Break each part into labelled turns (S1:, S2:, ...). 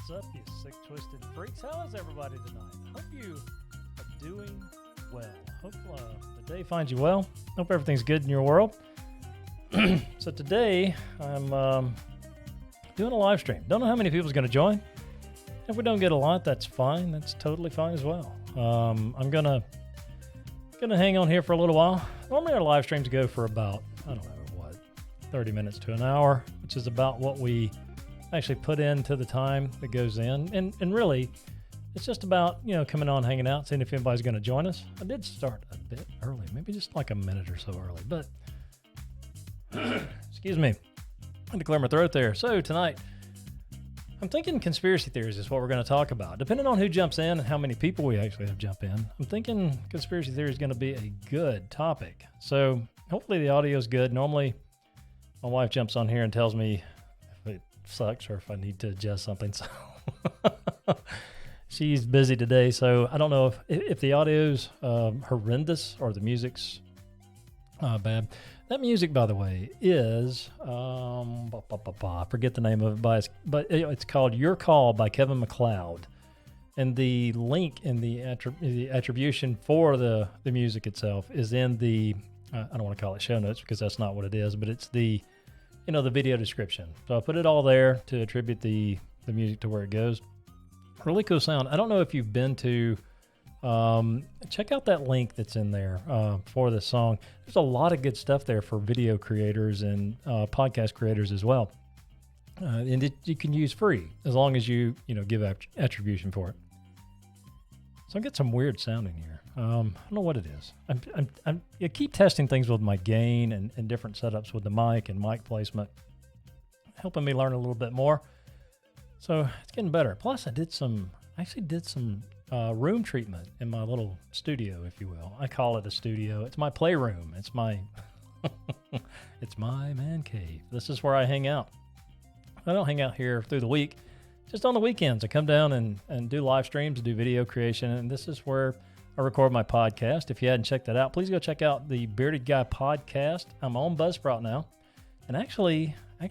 S1: What's up, you sick, twisted freaks? How is everybody tonight? Hope you are doing well. Hope the day finds you well. Hope everything's good in your world. So today, I'm doing a live stream. Don't know how many people's going to join. If we don't get a lot, that's fine. That's totally fine as well. I'm gonna hang on here for a little while. Normally our live streams go for about, 30 minutes to an hour, which is about what we actually put into the time that goes in. And really, it's just about, coming on, hanging out, seeing if anybody's going to join us. I did start a bit early, maybe just like a minute or so early, but excuse me, I had to clear my throat there. So tonight, I'm thinking conspiracy theories is what we're going to talk about. Depending on who jumps in and how many people we actually have jump in, I'm thinking conspiracy theory is going to be a good topic. So hopefully the audio is good. Normally, my wife jumps on here and tells me if it sucks or if I need to adjust something. So she's busy today, so I don't know if the audio's horrendous or the music's bad. That music, by the way, is I forget the name of it, but it's called "Your Call" by Kevin MacLeod, and the link in the attribution for the music itself is in the I don't want to call it show notes because that's not what it is, but it's the the video description. So I put it all there to attribute the music to where it goes. Really cool sound. I don't know if you've been to check out that link that's in there for this song. There's a lot of good stuff there for video creators and podcast creators as well. And you can use free as long as you give attribution for it. So I get some weird sounding here. I don't know what it is. I keep testing things with my gain and different setups with the mic and mic placement, helping me learn a little bit more. So it's getting better. Plus, I actually did some room treatment in my little studio, if you will. I call it a studio. It's my playroom. It's my it's my man cave. This is where I hang out. I don't hang out here through the week. Just on the weekends, I come down and do live streams, do video creation, and this is where I record my podcast. If you hadn't checked that out, please go check out the Bearded Guy podcast. I'm on Buzzsprout now, and actually, I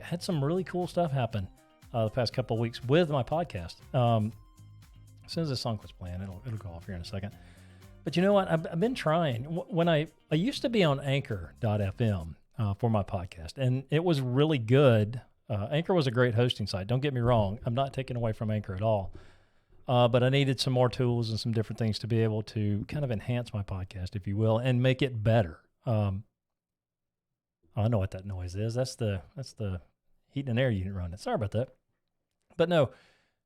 S1: had some really cool stuff happen the past couple of weeks with my podcast. As soon as this song quits playing, it'll go off here in a second. But you know what? I've been trying. When I used to be on Anchor.fm for my podcast, and it was really good. Anchor was a great hosting site. Don't get me wrong. I'm not taking away from Anchor at all. But I needed some more tools and some different things to be able to kind of enhance my podcast, if you will, and make it better. I know what that noise is. That's the heat and air unit running. Sorry about that. But no,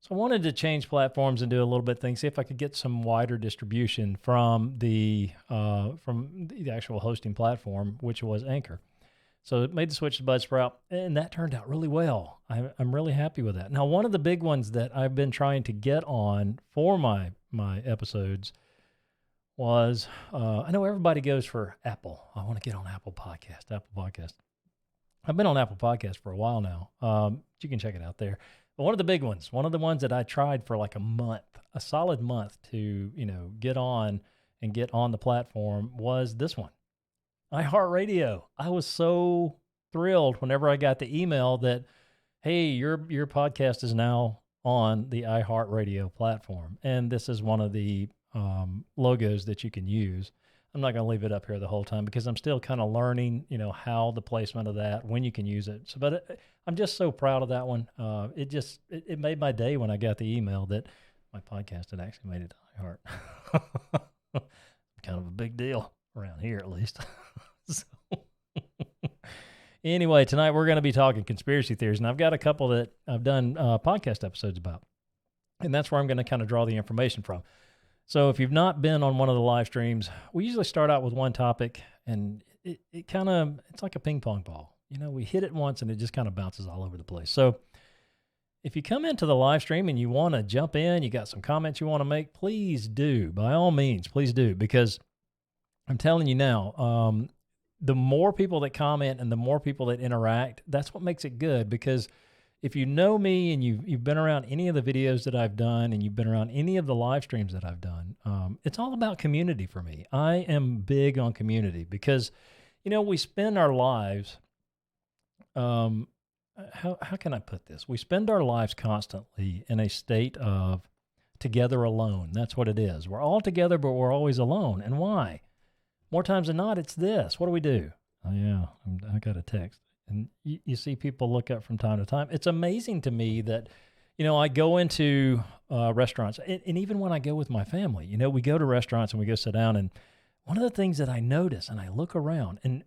S1: so I wanted to change platforms and do a little bit of things, see if I could get some wider distribution from the actual hosting platform, which was Anchor. So it made the switch to Buzzsprout, and that turned out really well. I'm really happy with that. Now, one of the big ones that I've been trying to get on for my episodes was, I know everybody goes for Apple. I want to get on Apple Podcast. I've been on Apple Podcast for a while now. You can check it out there. But one of the big ones, one of the ones that I tried for like a solid month to, get on the platform was this one. iHeartRadio. I was so thrilled whenever I got the email that, hey, your podcast is now on the iHeartRadio platform. And this is one of the logos that you can use. I'm not going to leave it up here the whole time because I'm still kind of learning, how the placement of that, when you can use it. So, but I'm just so proud of that one. It made my day when I got the email that my podcast had actually made it to iHeart. Kind of a big deal around here, at least. So, anyway, tonight we're going to be talking conspiracy theories, and I've got a couple that I've done podcast episodes about, and that's where I'm going to kind of draw the information from. So if you've not been on one of the live streams, we usually start out with one topic, and it's like a ping pong ball. We hit it once, and it just kind of bounces all over the place. So if you come into the live stream and you want to jump in, you got some comments you want to make, please do. By all means, please do, because I'm telling you now, the more people that comment and the more people that interact, that's what makes it good. Because if you know me and you've been around any of the videos that I've done and you've been around any of the live streams that I've done, it's all about community for me. I am big on community because, we spend our lives how can I put this? We spend our lives constantly in a state of together alone. That's what it is. We're all together, but we're always alone. And why? More times than not, it's this. What do we do? Oh, yeah, I got a text. And you see people look up from time to time. It's amazing to me that, I go into restaurants, and even when I go with my family, we go to restaurants and we go sit down. And one of the things that I notice, and I look around, and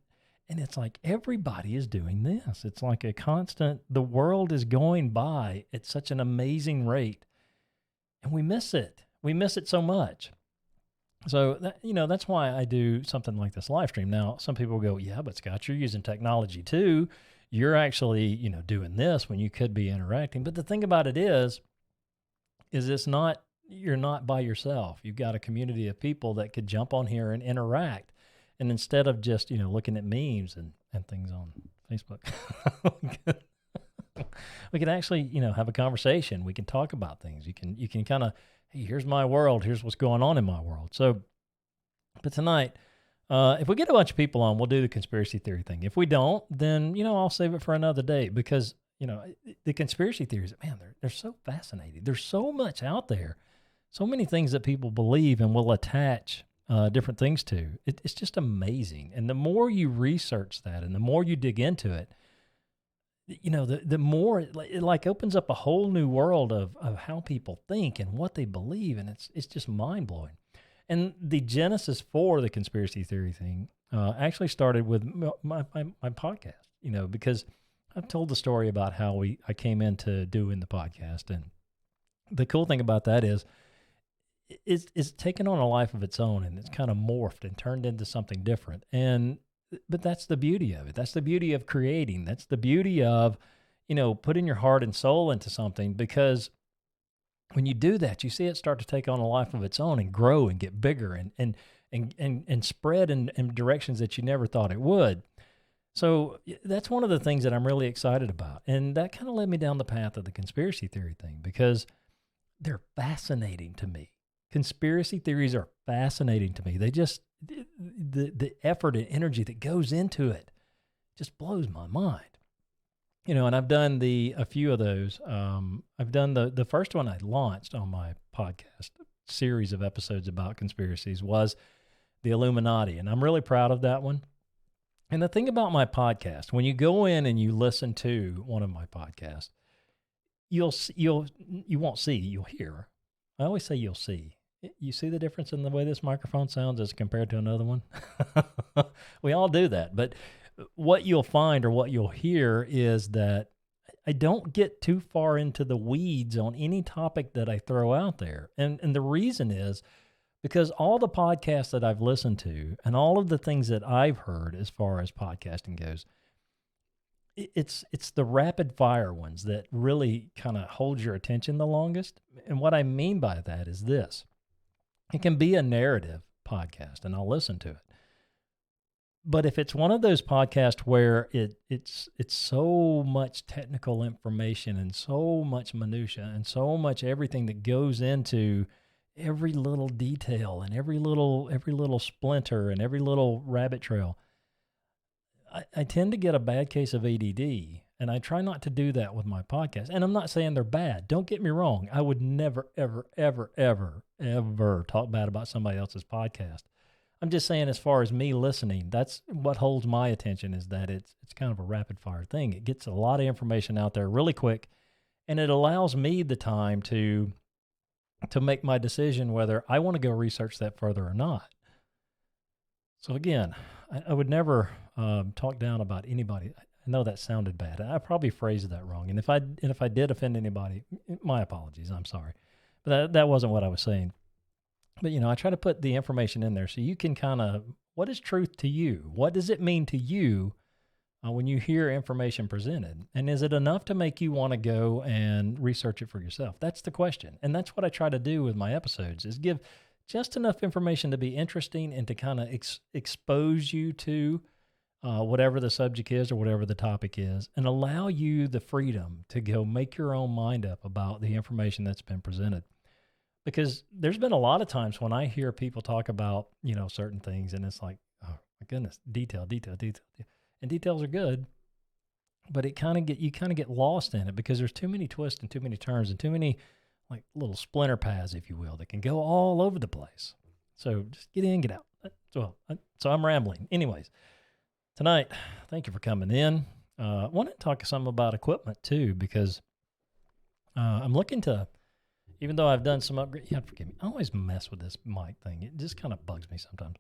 S1: it's like everybody is doing this. It's like a constant, the world is going by at such an amazing rate, and we miss it. We miss it so much. So, that's why I do something like this live stream. Now, some people go, yeah, but Scott, you're using technology too. You're actually, doing this when you could be interacting. But the thing about it is you're not by yourself. You've got a community of people that could jump on here and interact. And instead of just, looking at memes and things on Facebook, we can actually, have a conversation. We can talk about things. You can kind of, hey, here's my world. Here's what's going on in my world. So, but tonight, if we get a bunch of people on, we'll do the conspiracy theory thing. If we don't, then, I'll save it for another day because, the conspiracy theories, man, they're so fascinating. There's so much out there, so many things that people believe and will attach different things to. It's just amazing. And the more you research that and the more you dig into it, the more it like opens up a whole new world of how people think and what they believe. And it's just mind blowing. And the genesis for the conspiracy theory thing actually started with my podcast, because I've told the story about how I came into doing the podcast. And the cool thing about that is it's taken on a life of its own, and it's kind of morphed and turned into something different. But that's the beauty of it. That's the beauty of creating. That's the beauty of, putting your heart and soul into something, because when you do that, you see it start to take on a life of its own and grow and get bigger and spread in directions that you never thought it would. So that's one of the things that I'm really excited about. And that kind of led me down the path of the conspiracy theory thing, because they're fascinating to me. Conspiracy theories are fascinating to me. They just, the effort and energy that goes into it just blows my mind. And I've done a few of those. I've done the first one I launched on my podcast series of episodes about conspiracies was the Illuminati. And I'm really proud of that one. And the thing about my podcast, when you go in and you listen to one of my podcasts, you won't see, you'll hear. I always say you'll see. You see the difference in the way this microphone sounds as compared to another one? We all do that. But what you'll find or what you'll hear is that I don't get too far into the weeds on any topic that I throw out there. And the reason is because all the podcasts that I've listened to and all of the things that I've heard as far as podcasting goes, it's the rapid fire ones that really kind of hold your attention the longest. And what I mean by that is this. It can be a narrative podcast, and I'll listen to it. But if it's one of those podcasts where it's so much technical information and so much minutia and so much everything that goes into every little detail and every little splinter and every little rabbit trail, I tend to get a bad case of ADD, and I try not to do that with my podcast. And I'm not saying they're bad. Don't get me wrong. I would never, ever, ever, ever, ever talk bad about somebody else's podcast. I'm just saying, as far as me listening, that's what holds my attention, is that it's kind of a rapid fire thing. It gets a lot of information out there really quick, and it allows me the time to make my decision whether I want to go research that further or not. So again, I would never talk down about anybody. I know that sounded bad. I probably phrased that wrong. And if I did offend anybody, my apologies. I'm sorry. But that wasn't what I was saying. But, I try to put the information in there so you can kind of, what is truth to you? What does it mean to you when you hear information presented? And is it enough to make you want to go and research it for yourself? That's the question. And that's what I try to do with my episodes, is give just enough information to be interesting and to kind of expose you to whatever the subject is or whatever the topic is, and allow you the freedom to go make your own mind up about the information that's been presented. Because there's been a lot of times when I hear people talk about, certain things, and it's like, oh my goodness, detail. And details are good, but you kind of get lost in it because there's too many twists and too many turns and too many like little splinter paths, if you will, that can go all over the place. So just get in, get out. So I'm rambling. Anyways, tonight, thank you for coming in. I want to talk some about equipment too, because I'm looking to, even though I've done some upgrades, you have to forgive me. I always mess with this mic thing. It just kind of bugs me sometimes.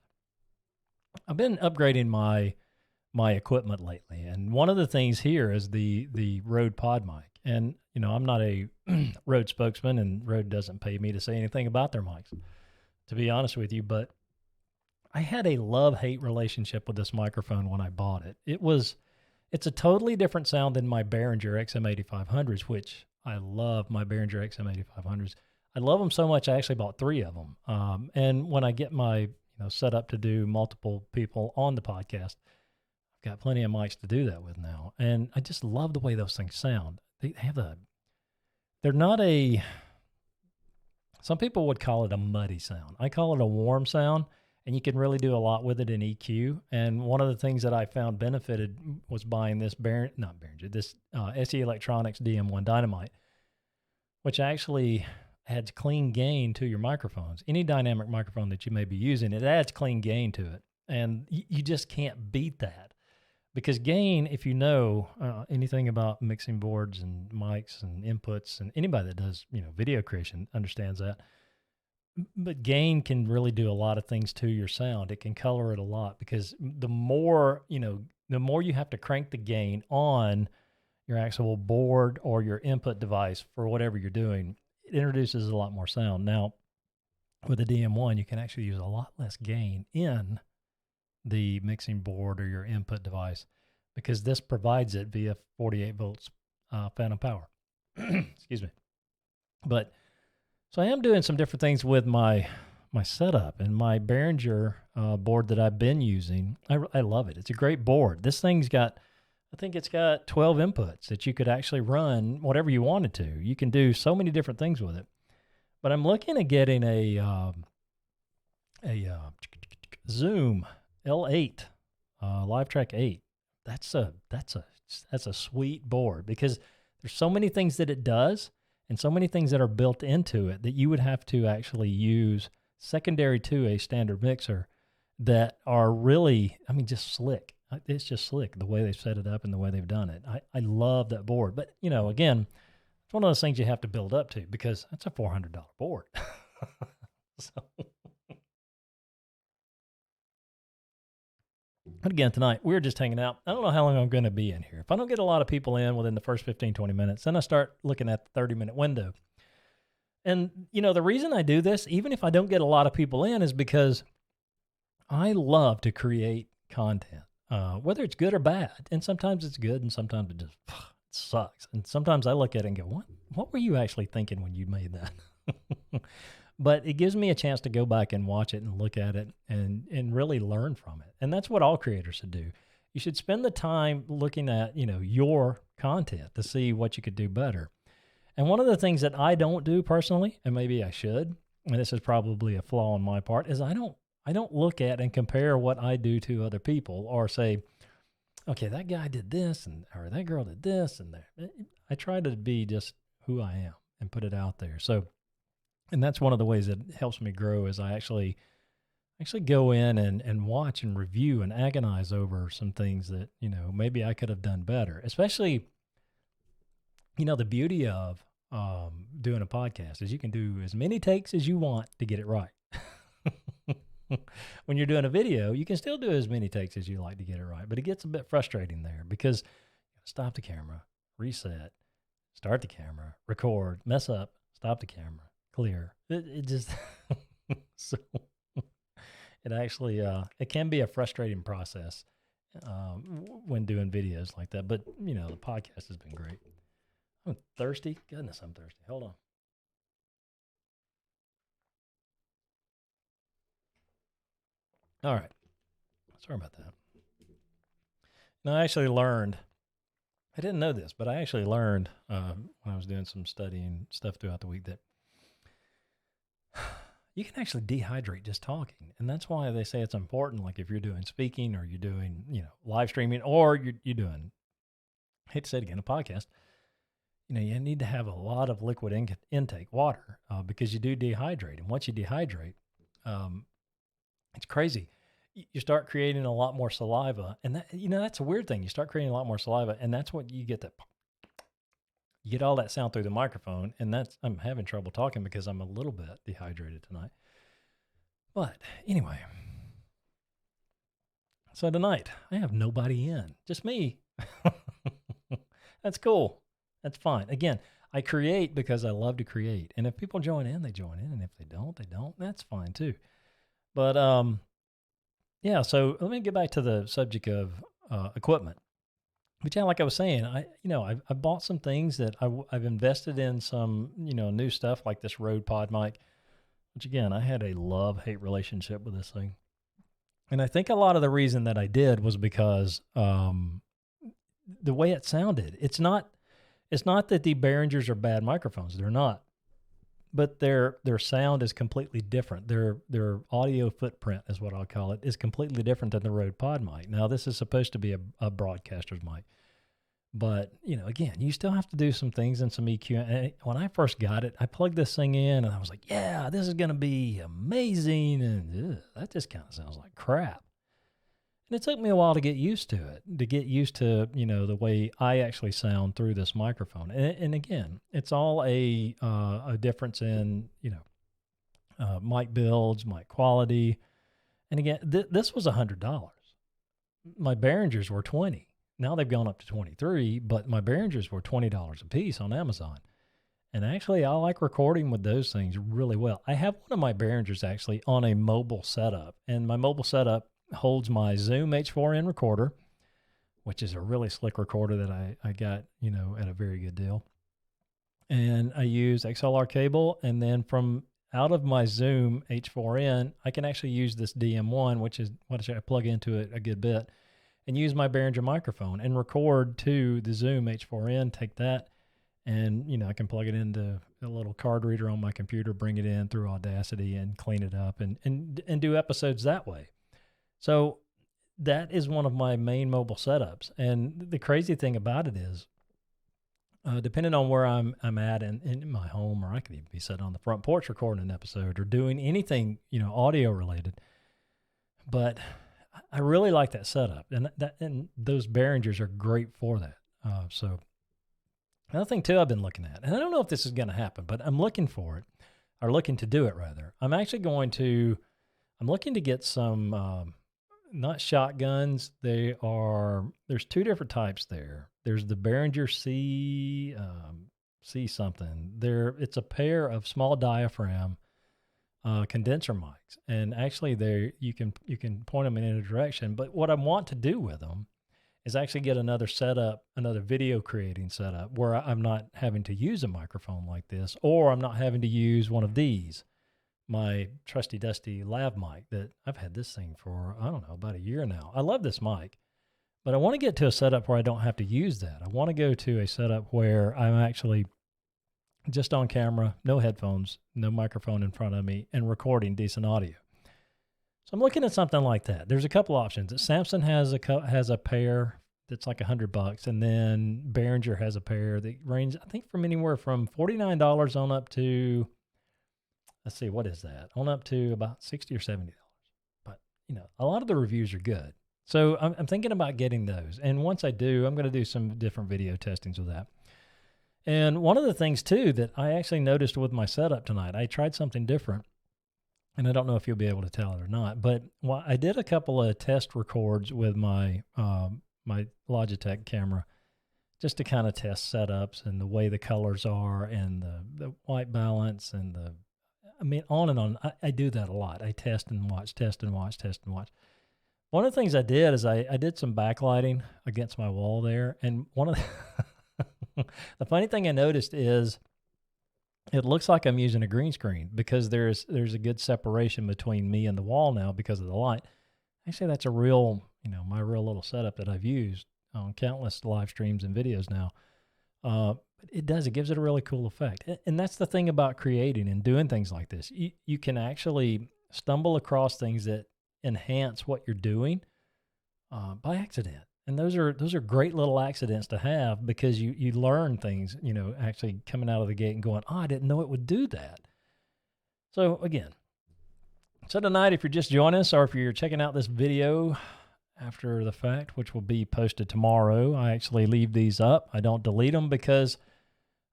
S1: I've been upgrading my equipment lately, and one of the things here is the Rode Pod mic. And I'm not a Rode spokesman, and Rode doesn't pay me to say anything about their mics, to be honest with you. But I had a love-hate relationship with this microphone when I bought it. It's a totally different sound than my Behringer XM8500s, which I love my Behringer XM8500s. I love them so much I actually bought 3 of them. And when I get my set up to do multiple people on the podcast, I've got plenty of mics to do that with now. And I just love the way those things sound. They're not some people would call it a muddy sound. I call it a warm sound, and you can really do a lot with it in EQ. And one of the things that I found benefited was buying this SE Electronics DM1 Dynamite, which actually adds clean gain to your microphones. Any dynamic microphone that you may be using, it adds clean gain to it. And you just can't beat that. Because gain, if you know anything about mixing boards and mics and inputs, and anybody that does video creation understands that. But gain can really do a lot of things to your sound. It can color it a lot, because the more you have to crank the gain on your actual board or your input device for whatever you're doing, it introduces a lot more sound. Now, with the DM1, you can actually use a lot less gain in the mixing board or your input device, because this provides it via 48 volts phantom power. Excuse me. But so I am doing some different things with my setup, and my Behringer board that I've been using. I love it. It's a great board. This thing's got, I think it's got 12 inputs that you could actually run whatever you wanted to. You can do so many different things with it. But I'm looking at getting a Zoom L8, LiveTrack 8. That's a sweet board, because there's so many things that it does and so many things that are built into it that you would have to actually use secondary to a standard mixer that are really, just slick. It's just slick the way they've set it up and the way they've done it. I love that board. But, again, it's one of those things you have to build up to, because that's a $400 board. But again, tonight, we're just hanging out. I don't know how long I'm going to be in here. If I don't get a lot of people in within the first 15, 20 minutes, then I start looking at the 30-minute window. And, the reason I do this, even if I don't get a lot of people in, is because I love to create content, whether it's good or bad. And sometimes it's good, and sometimes it just sucks. And sometimes I look at it and go, what were you actually thinking when you made that? But it gives me a chance to go back and watch it and look at it and really learn from it. And that's what all creators should do. You should spend the time looking at, your content to see what you could do better. And one of the things that I don't do personally, and maybe I should, and this is probably a flaw on my part, is I don't look at and compare what I do to other people, or say, okay, that guy did this, or that girl did this, and that. I try to be just who I am and put it out there. And that's one of the ways that helps me grow, is I actually go in and watch and review and agonize over some things that, maybe I could have done better. Especially, the beauty of doing a podcast is you can do as many takes as you want to get it right. When you're doing a video, you can still do as many takes as you like to get it right, but it gets a bit frustrating there, because stop the camera, reset, start the camera, record, mess up, stop the camera, clear. It just so it actually it can be a frustrating process when doing videos like that. But the podcast has been great. I'm thirsty. Goodness, I'm thirsty. Hold on. All right. Sorry about that. Now, I actually learned. I didn't know this, but I actually learned when I was doing some studying stuff throughout the week that you can actually dehydrate just talking. And that's why they say it's important. Like if you're doing speaking, or you're doing, live streaming, or you're doing hate to say it again, a podcast, you need to have a lot of liquid intake, water, because you do dehydrate. And once you dehydrate, it's crazy. You start creating a lot more saliva. And that's a weird thing. You start creating a lot more saliva, and that's what you get you get all that sound through the microphone. And I'm having trouble talking because I'm a little bit dehydrated tonight. But anyway, so tonight I have nobody in, just me. That's cool. That's fine. Again, I create because I love to create. And if people join in, they join in. And if they don't, they don't. That's fine too. But yeah, so let me get back to the subject of equipment. But yeah, like I was saying, I bought some things that I've invested in some, new stuff like this Rode Pod mic, which again, I had a love-hate relationship with this thing. And I think a lot of the reason that I did was because the way it sounded. It's not that the Behringers are bad microphones. They're not. But their sound is completely different. Their audio footprint is what I'll call it, is completely different than the Rode Pod mic. Now, this is supposed to be a broadcaster's mic. But, again, you still have to do some things and some EQ. And when I first got it, I plugged this thing in and I was like, yeah, this is going to be amazing. And that just kind of sounds like crap. And it took me a while to get used to it, the way I actually sound through this microphone. And again, it's all a difference in, mic builds, mic quality. And again, this was $100. My Behringers were $20. Now they've gone up to $23, but my Behringers were $20 a piece on Amazon. And actually, I like recording with those things really well. I have one of my Behringers actually on a mobile setup, and my mobile setup holds my Zoom H4n recorder, which is a really slick recorder that I got, at a very good deal. And I use XLR cable, and then from out of my Zoom H4n, I can actually use this DM1, which is what I plug into it a good bit, and use my Behringer microphone and record to the Zoom H4n, take that, and, I can plug it into a little card reader on my computer, bring it in through Audacity and clean it up and do episodes that way. So that is one of my main mobile setups. And the crazy thing about it is, depending on where I'm at in my home, or I could even be sitting on the front porch recording an episode or doing anything, audio related. But I really like that setup, and those Behringers are great for that. So another thing too I've been looking at, and I don't know if this is going to happen, but I'm looking for it, or looking to do it rather. I'm looking to get some, not shotguns. There's two different types there. There's the Behringer C something. It's a pair of small diaphragm condenser mics, and actually you can point them in any direction. But what I want to do with them is actually get another video creating setup where I'm not having to use a microphone like this, or I'm not having to use one of these, my trusty dusty lav mic that I've had this thing for, I don't know, about a year now. I love this mic, but I want to get to a setup where I don't have to use that. I want to go to a setup where I'm actually just on camera, no headphones, no microphone in front of me, and recording decent audio. So I'm looking at something like that. There's a couple options. Samson has a pair that's like $100, and then Behringer has a pair that range, I think, from anywhere from $49 on up to, let's see, what is that? On up to about $60 or $70. But, a lot of the reviews are good. So I'm thinking about getting those. And once I do, I'm going to do some different video testings with that. And one of the things, too, that I actually noticed with my setup tonight, I tried something different. And I don't know if you'll be able to tell it or not. But I did a couple of test records with my my Logitech camera just to kind of test setups and the way the colors are and the white balance and on and on. I do that a lot. I test and watch, test and watch, test and watch. One of the things I did is I did some backlighting against my wall there. And one of the funny thing I noticed is it looks like I'm using a green screen because there's a good separation between me and the wall now because of the light. Actually, that's a real, my real little setup that I've used on countless live streams and videos now. It gives it a really cool effect. And that's the thing about creating and doing things like this. You can actually stumble across things that enhance what you're doing by accident. And those are great little accidents to have because you learn things, actually coming out of the gate and going, oh, I didn't know it would do that. So again, tonight, if you're just joining us or if you're checking out this video after the fact, which will be posted tomorrow, I actually leave these up. I don't delete them because,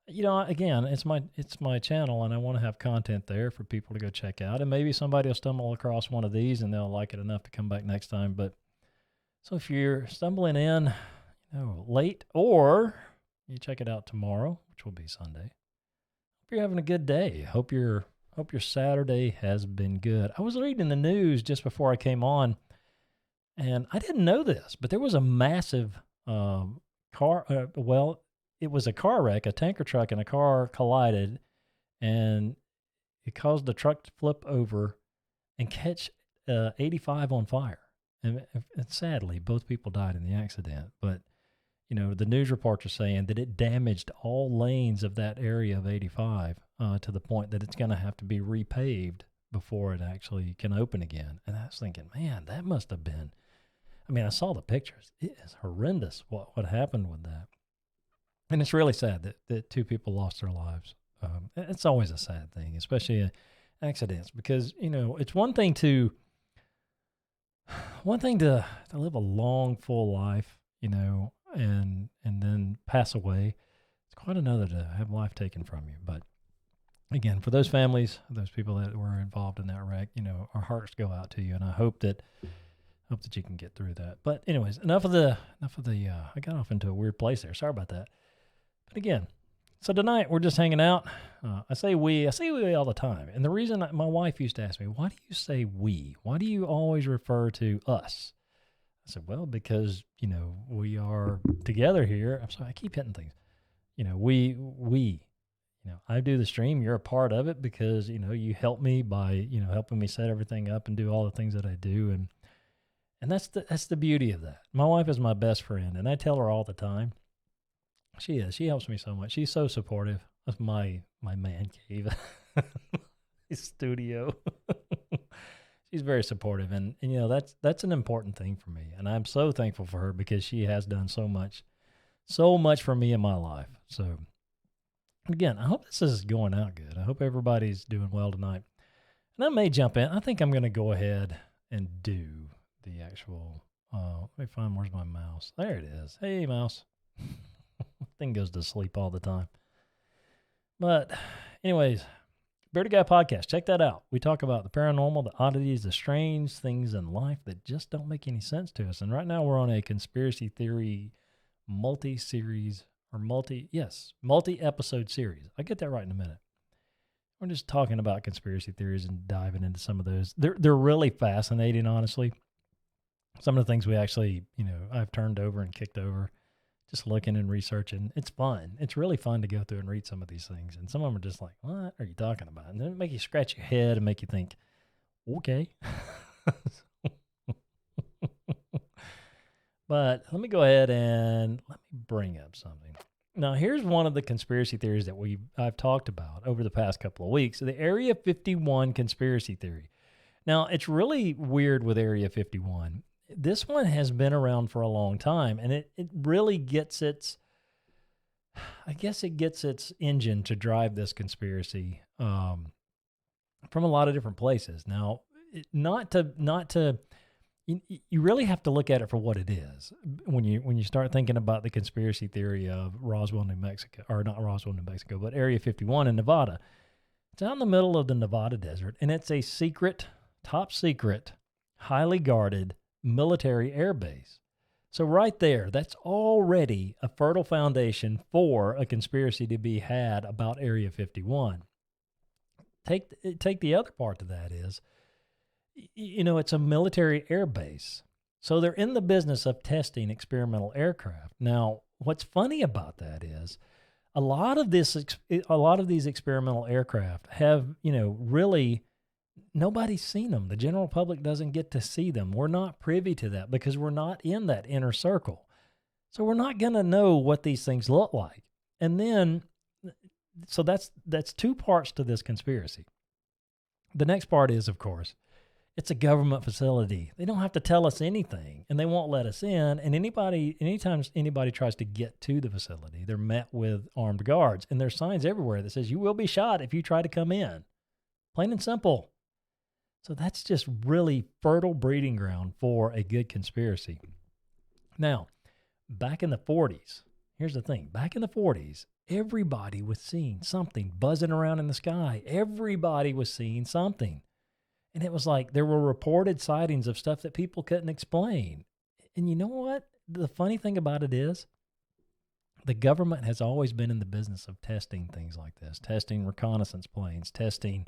S1: again, it's my channel and I want to have content there for people to go check out. And maybe somebody will stumble across one of these and they'll like it enough to come back next time. But so if you're stumbling in, late, or you check it out tomorrow, which will be Sunday, hope you're having a good day. Hope your Saturday has been good. I was reading the news just before I came on, and I didn't know this, but there was a massive it was a car wreck. A tanker truck and a car collided, and it caused the truck to flip over and catch 85 on fire. And sadly, both people died in the accident. But, the news reports are saying that it damaged all lanes of that area of 85 to the point that it's going to have to be repaved before it actually can open again. And I was thinking, man, that must have been, I saw the pictures. It is horrendous what happened with that. And it's really sad that two people lost their lives. It's always a sad thing, especially accidents, because, it's one thing to live a long, full life, and then pass away. It's quite another to have life taken from you. But again, for those families, those people that were involved in that wreck, our hearts go out to you, and I hope that you can get through that. But anyways, enough of the. I got off into a weird place there. Sorry about that. But again, so tonight we're just hanging out. I say we all the time. And the reason my wife used to ask me, why do you say we? Why do you always refer to us? I said, well, because, we are together here. I'm sorry, I keep hitting things. We, I do the stream. You're a part of it because, you help me by, helping me set everything up and do all the things that I do. And that's the beauty of that. My wife is my best friend, and I tell her all the time. She is. She helps me so much. She's so supportive of my man cave, his studio. She's very supportive, and that's an important thing for me, and I'm so thankful for her because she has done so much for me in my life. So again, I hope this is going out good. I hope everybody's doing well tonight. And I may jump in. I think I'm going to go ahead and do the actual. Let me find where's my mouse. There it is. Hey, mouse. Thing goes to sleep all the time. But anyways, Bearded Guy Podcast, check that out. We talk about the paranormal, the oddities, the strange things in life that just don't make any sense to us. And right now we're on a conspiracy theory multi-episode series. I'll get that right in a minute. We're just talking about conspiracy theories and diving into some of those. They're really fascinating, honestly. Some of the things we actually, I've turned over and kicked over. Just looking and researching. It's fun. It's really fun to go through and read some of these things. And some of them are just like, what are you talking about? And then make you scratch your head and make you think, okay. But let me go ahead and let me bring up something. Now, here's one of the conspiracy theories that I've talked about over the past couple of weeks, the Area 51 conspiracy theory. Now, it's really weird with Area 51. This one has been around for a long time, and it really gets its engine to drive this conspiracy from a lot of different places. Now, you really have to look at it for what it is when you start thinking about the conspiracy theory of Roswell, New Mexico, or not Roswell, New Mexico, but Area 51 in Nevada. It's out in the middle of the Nevada desert, and it's a top secret, highly guarded military air base. So right there, that's already a fertile foundation for a conspiracy to be had about Area 51. Take the other part to that is, it's a military air base. So they're in the business of testing experimental aircraft. Now, what's funny about that is a lot of these experimental aircraft have, really nobody's seen them. The general public doesn't get to see them. We're not privy to that because we're not in that inner circle. So we're not going to know what these things look like. And then, so that's two parts to this conspiracy. The next part is, of course, It's a government facility. They don't have to tell us anything, and they won't let us in. And anytime anybody tries to get to the facility, they're met with armed guards. And there's signs everywhere that says you will be shot if you try to come in. Plain and simple. So that's just really fertile breeding ground for a good conspiracy. Now, back in the 40s, here's the thing. Back in the 40s, everybody was seeing something buzzing around in the sky. Everybody was seeing something. And it was like there were reported sightings of stuff that people couldn't explain. And you know what? The funny thing about it is the government has always been in the business of testing things like this, testing reconnaissance planes, testing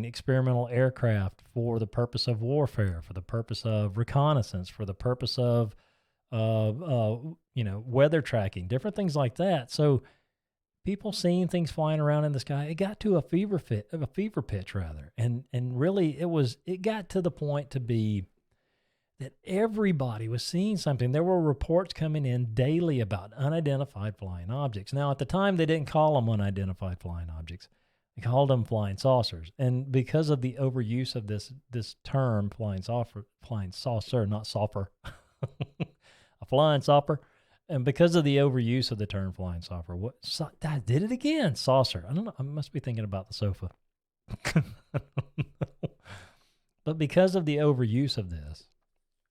S1: experimental aircraft for the purpose of warfare, for the purpose of reconnaissance, for the purpose of weather tracking, different things like that. So people seeing things flying around in the sky, it got to a fever pitch rather. And really it got to the point to be that everybody was seeing something. There were reports coming in daily about unidentified flying objects. Now, at the time, they didn't call them unidentified flying objects. They called them flying saucers. And because of the overuse of this term, flying saucer, not saucer, a flying saucer, and because of the overuse of the term flying saucer, I did it again, saucer. I don't know. I must be thinking about the sofa. But because of the overuse of this,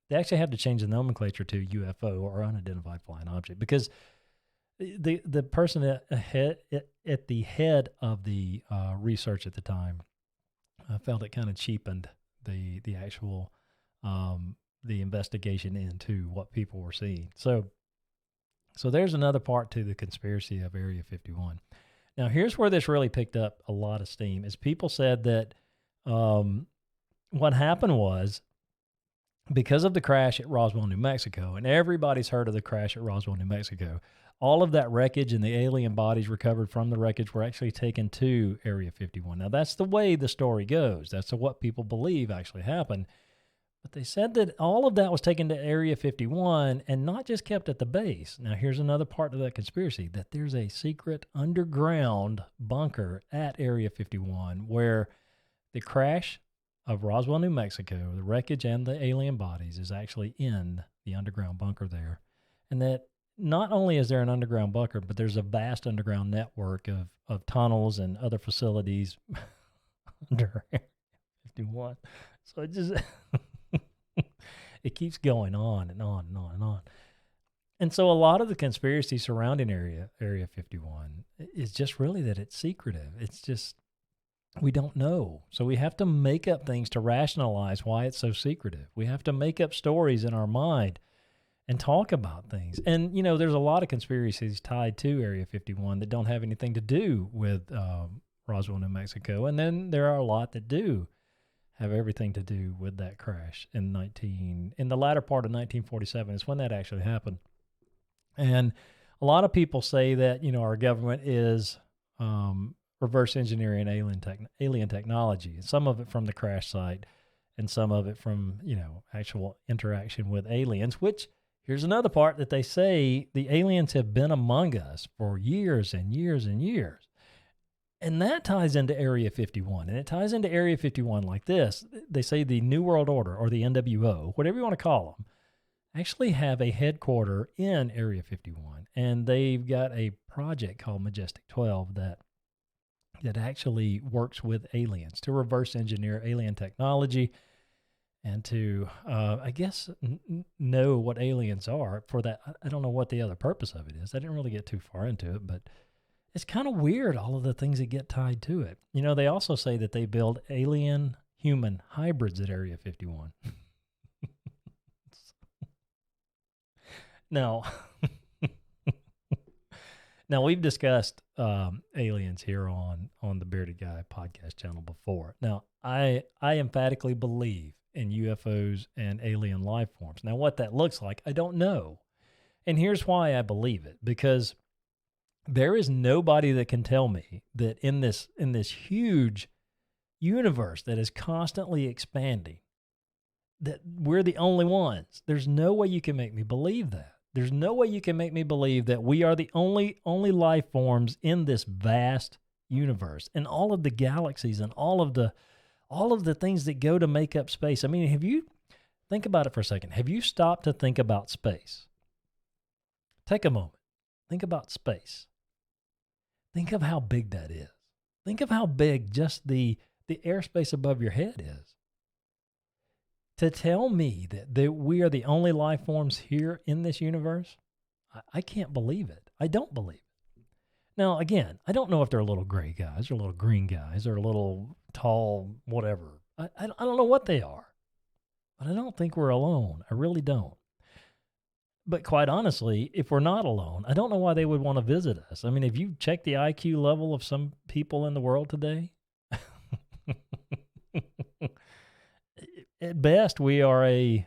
S1: they actually had to change the nomenclature to UFO or unidentified flying object, because the person at the head of the research at the time felt it kind of cheapened the actual the investigation into what people were seeing. So there's another part to the conspiracy of Area 51. Now, here's where this really picked up a lot of steam, is people said that what happened was, because of the crash at Roswell, New Mexico, and everybody's heard of the crash at Roswell, New Mexico, all of that wreckage and the alien bodies recovered from the wreckage were actually taken to Area 51. Now, that's the way the story goes. That's what people believe actually happened. But they said that all of that was taken to Area 51 and not just kept at the base. Now, here's another part of that conspiracy, that there's a secret underground bunker at Area 51 where the crash of Roswell, New Mexico, the wreckage and the alien bodies is actually in the underground bunker there. And that not only is there an underground bunker, but there's a vast underground network of tunnels and other facilities under Area 51. So it just... it keeps going on and on and on and on. And so a lot of the conspiracy surrounding Area 51 is just really that it's secretive. It's just, we don't know. So we have to make up things to rationalize why it's so secretive. We have to make up stories in our mind and talk about things. And, there's a lot of conspiracies tied to Area 51 that don't have anything to do with Roswell, New Mexico. And then there are a lot that do have everything to do with that crash in the latter part of 1947 is when that actually happened. And a lot of people say that, our government is reverse engineering alien technology, some of it from the crash site and some of it from, actual interaction with aliens, which here's another part that they say the aliens have been among us for years and years and years. And that ties into Area 51. And it ties into Area 51 like this. They say the New World Order, or the NWO, whatever you want to call them, actually have a headquarter in Area 51. And they've got a project called Majestic 12 that actually works with aliens to reverse engineer alien technology and to, know what aliens are. For that, I don't know what the other purpose of it is. I didn't really get too far into it, but it's kind of weird, all of the things that get tied to it. They also say that they build alien-human hybrids at Area 51. Now, we've discussed aliens here on the Bearded Guy podcast channel before. Now, I emphatically believe in UFOs and alien life forms. Now, what that looks like, I don't know. And here's why I believe it, because there is nobody that can tell me that in this huge universe that is constantly expanding, that we're the only ones. There's no way you can make me believe that. There's no way you can make me believe that we are the only life forms in this vast universe, and all of the galaxies and all of the all of the things that go to make up space. I mean, think about it for a second. Have you stopped to think about space? Take a moment. Think about space. Think of how big that is. Think of how big just the airspace above your head is. To tell me that we are the only life forms here in this universe, I can't believe it. I don't believe it. Now, again, I don't know if they're little gray guys or little green guys or little tall whatever. I don't know what they are. But I don't think we're alone. I really don't. But quite honestly, if we're not alone, I don't know why they would want to visit us. I mean, if you check the IQ level of some people in the world today, at best we're an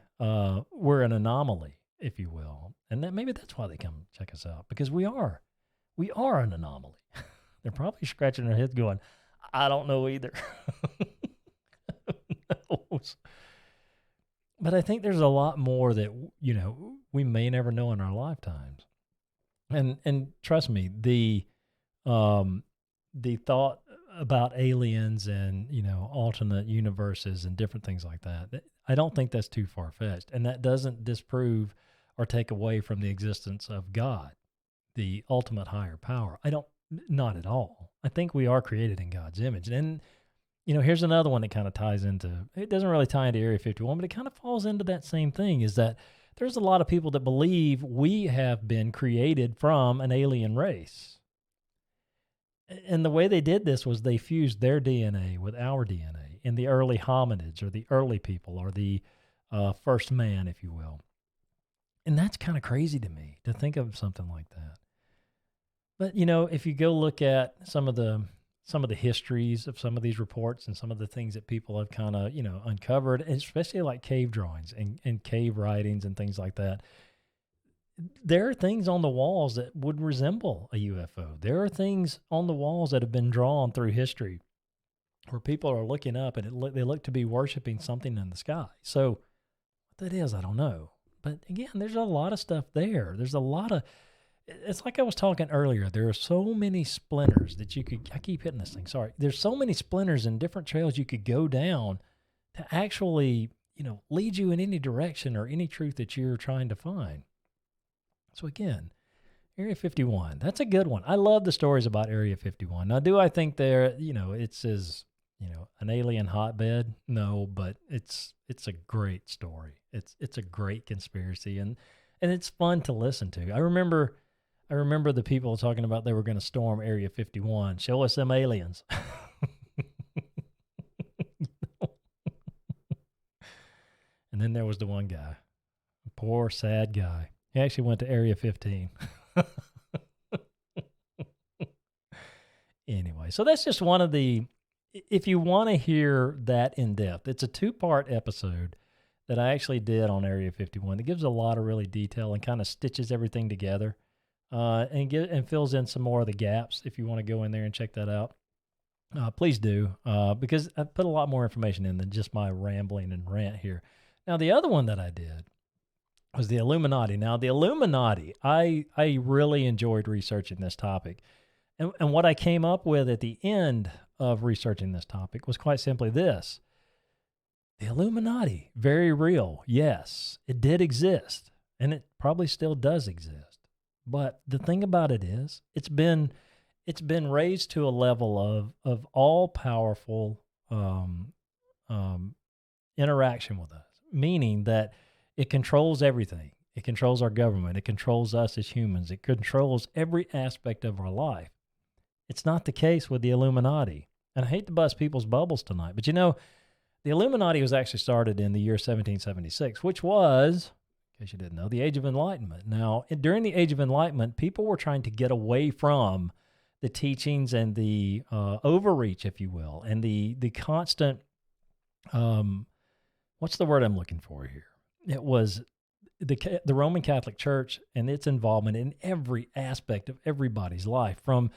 S1: anomaly, if you will. And maybe that's why they come check us out, because we are an anomaly. They're probably scratching their heads going, I don't know either. Who knows? But I think there's a lot more that, we may never know in our lifetimes. And trust me, the thought about aliens and, alternate universes and different things like that, I don't think that's too far-fetched. And that doesn't disprove or take away from the existence of God, the ultimate higher power. Not at all. I think we are created in God's image. And here's another one that kind of ties into, it doesn't really tie into Area 51, but it kind of falls into that same thing, is that there's a lot of people that believe we have been created from an alien race. And the way they did this was they fused their DNA with our DNA in the early hominids or the early people or the first man, if you will. And that's kind of crazy to me to think of something like that. But, if you go look at some of the histories of some of these reports and some of the things that people have kind of, uncovered, especially like cave drawings and cave writings and things like that, there are things on the walls that would resemble a UFO. There are things on the walls that have been drawn through history where people are looking up and they look to be worshiping something in the sky. So what that is, I don't know. But again, there's a lot of stuff there. It's like I was talking earlier. There are so many splinters that I keep hitting this thing. Sorry. There's so many splinters and different trails you could go down to actually, lead you in any direction or any truth that you're trying to find. So again, Area 51, that's a good one. I love the stories about Area 51. Now, do I think it's as, an alien hotbed? No, but it's a great story. It's a great conspiracy and it's fun to listen to. I remember the people talking about they were going to storm Area 51. Show us them aliens. And then there was the one guy, a poor, sad guy. He actually went to Area 15. Anyway, so that's just one of if you want to hear that in depth, it's a 2-part episode that I actually did on Area 51. It gives a lot of really detail and kind of stitches everything together. And fills in some more of the gaps. If you want to go in there and check that out, please do, because I put a lot more information in than just my rambling and rant here. Now, the other one that I did was the Illuminati. Now, the Illuminati, I really enjoyed researching this topic. And what I came up with at the end of researching this topic was quite simply this. The Illuminati, very real. Yes, it did exist, and it probably still does exist. But the thing about it is, it's been raised to a level of all powerful interaction with us, meaning that it controls everything. It controls our government. It controls us as humans. It controls every aspect of our life. It's not the case with the Illuminati. And I hate to bust people's bubbles tonight, but the Illuminati was actually started in the year 1776, which was, in case you didn't know, the Age of Enlightenment. Now, during the Age of Enlightenment, people were trying to get away from the teachings and the overreach, if you will, and the constant, what's the word I'm looking for here? It was the Roman Catholic Church and its involvement in every aspect of everybody's life, from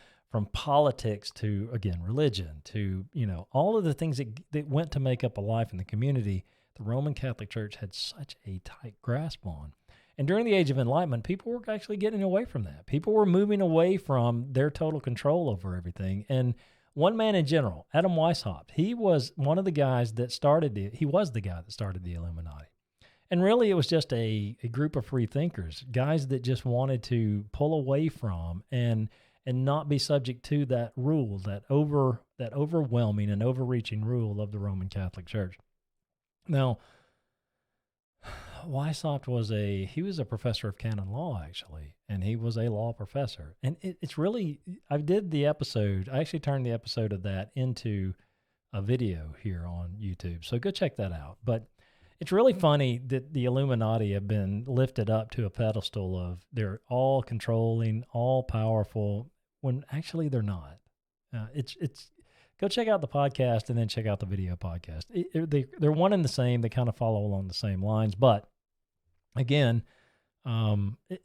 S1: politics to, again, religion to, all of the things that went to make up a life in the community. The Roman Catholic Church had such a tight grasp on. And during the Age of Enlightenment, people were actually getting away from that. People were moving away from their total control over everything and one man in general, Adam Weishaupt. He was one of the guys that started he was the guy that started the Illuminati. And really, it was just a group of free thinkers, guys that just wanted to pull away from and not be subject to that rule, that overwhelming and overreaching rule of the Roman Catholic Church. Now, Weishaupt was a professor of canon law, actually, and he was a law professor. And it's really, I actually turned the episode of that into a video here on YouTube. So go check that out. But it's really funny that the Illuminati have been lifted up to a pedestal of they're all controlling, all powerful, when actually they're not. It's go check out the podcast and then check out the video podcast. They're one and the same. They kind of follow along the same lines. But again,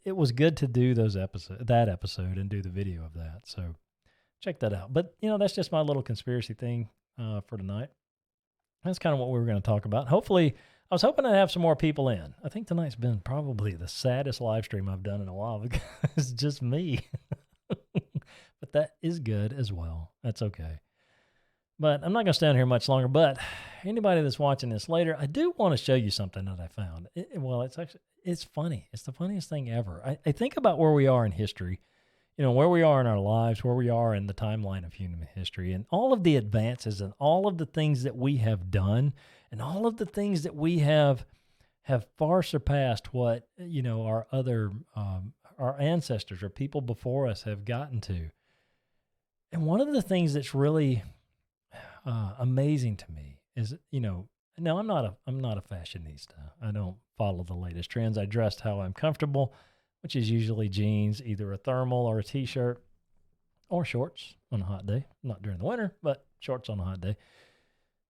S1: it was good to do that episode and do the video of that. So check that out. But that's just my little conspiracy thing for tonight. That's kind of what we were going to talk about. Hopefully, I was hoping to have some more people in. I think tonight's been probably the saddest live stream I've done in a while because it's just me. But that is good as well. That's okay. But I'm not going to stay on here much longer. But anybody that's watching this later, I do want to show you something that I found. It's funny. It's the funniest thing ever. I think about where we are in history, where we are in our lives, where we are in the timeline of human history, and all of the advances and all of the things that we have done and all of the things that we have far surpassed what, our ancestors or people before us have gotten to. And one of the things that's really amazing to me is, no, I'm not a fashionista. I don't follow the latest trends. I dress how I'm comfortable, which is usually jeans, either a thermal or a t-shirt or shorts on a hot day. Not during the winter, but shorts on a hot day.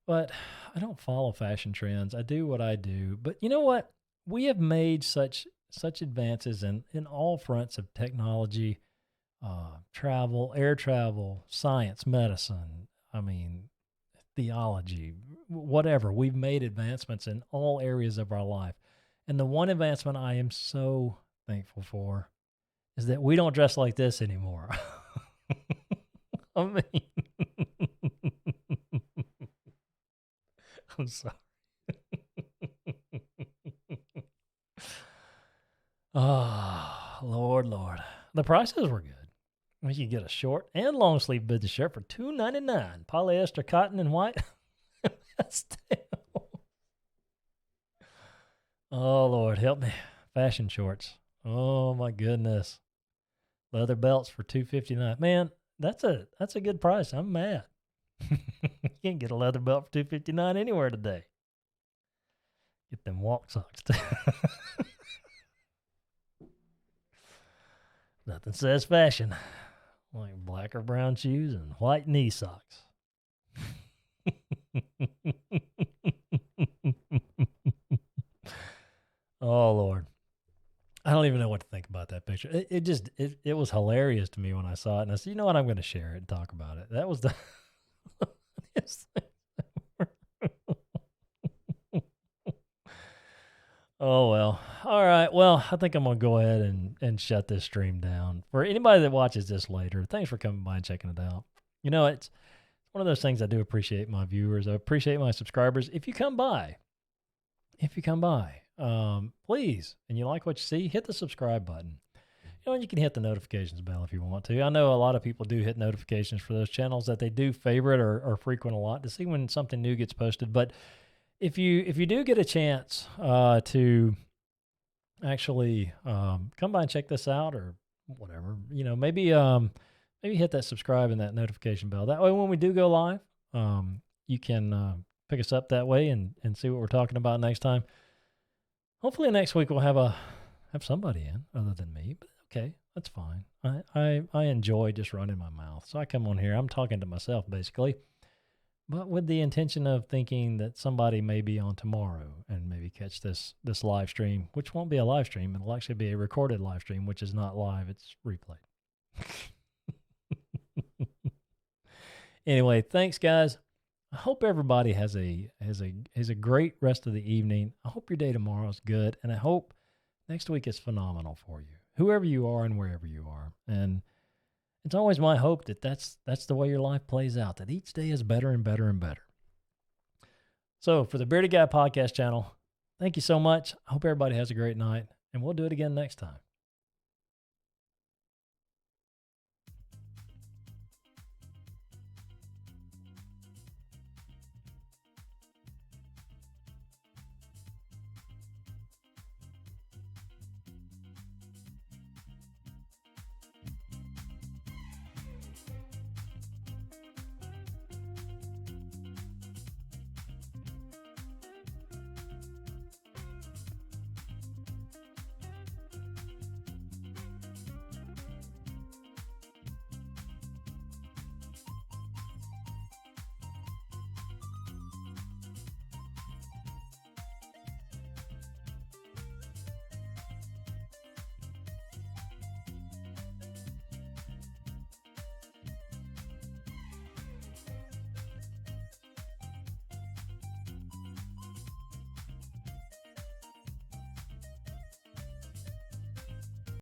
S1: But I don't follow fashion trends. I do what I do. But you know what? We have made such advances in all fronts of technology, travel, air travel, science, medicine, theology, whatever. We've made advancements in all areas of our life. And the one advancement I am so thankful for is that we don't dress like this anymore. I'm sorry. Oh, Lord. The prices were good. You could get a short and long sleeve business shirt for $2.99. Polyester, cotton, and white. That's terrible. Oh, Lord, help me. Fashion shorts. Oh, my goodness. Leather belts for $2.59. Man, that's a good price. I'm mad. You can't get a leather belt for $2.59 anywhere today. Get them walk socks too. Nothing says fashion like black or brown shoes and white knee socks. Oh, Lord. I don't even know what to think about that picture. It was hilarious to me when I saw it. And I said, you know what? I'm going to share it and talk about it. That was the Oh, well. All right. Well, I think I'm going to go ahead and shut this stream down. For anybody that watches this later, thanks for coming by and checking it out. It's one of those things I do appreciate my viewers. I appreciate my subscribers. If you come by, please, and you like what you see, hit the subscribe button. And you can hit the notifications bell if you want to. I know a lot of people do hit notifications for those channels that they do favorite or frequent a lot to see when something new gets posted. But if you do get a chance to actually come by and check this out or whatever, maybe hit that subscribe and that notification bell. That way when we do go live, you can pick us up that way and see what we're talking about next time. Hopefully next week we'll have somebody in other than me, but okay, that's fine. I enjoy just running my mouth. So I come on here, I'm talking to myself basically, but with the intention of thinking that somebody may be on tomorrow and maybe catch this live stream, which won't be a live stream. It'll actually be a recorded live stream, which is not live. It's replayed. Anyway, thanks guys. I hope everybody has a great rest of the evening. I hope your day tomorrow is good, and I hope next week is phenomenal for you, whoever you are and wherever you are. And It's always my hope that that's the way your life plays out, that each day is better and better and better. So for the Bearded Guy podcast channel, thank you so much. I hope everybody has a great night, and we'll do it again next time.